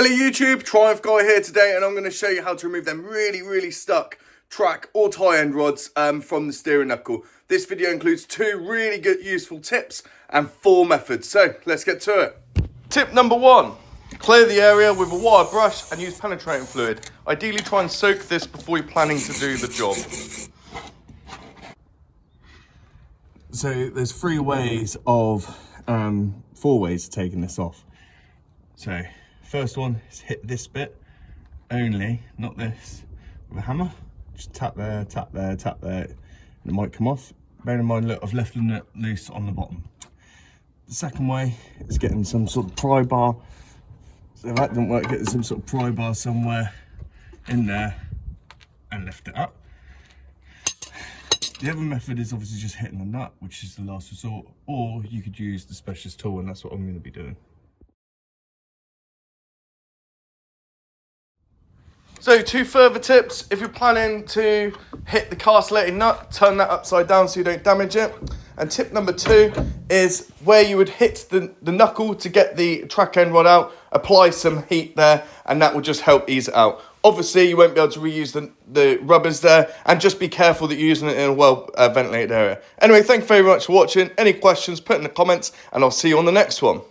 Hello YouTube, Triumph Guy here today, and I'm going to show you how to remove them really stuck track or tie end rods from the steering knuckle. This video includes 2 really good useful tips and 4 methods, so let's get to it. Tip number 1, clear the area with a wire brush and use penetrating fluid. Ideally try and soak this before you're planning to do the job. So there's 4 ways of taking this off. So first one is hit this bit only, not this, with a hammer. Just tap there, tap there, tap there, and it might come off. Bear in mind, look, I've left the nut loose on the bottom. The second way is getting some sort of pry bar. So if that doesn't work, getting some sort of pry bar somewhere in there and lift it up. The other method is obviously just hitting the nut, which is the last resort, or you could use the specialist tool, and that's what I'm going to be doing. So 2 further tips: if you're planning to hit the castellated nut, turn that upside down so you don't damage it. And tip number 2 is where you would hit the knuckle to get the track end rod out, apply some heat there, and that will just help ease it out. Obviously, you won't be able to reuse the rubbers there, and just be careful that you're using it in a well ventilated area. Anyway, thank you very much for watching. Any questions, put in the comments, and I'll see you on the next one.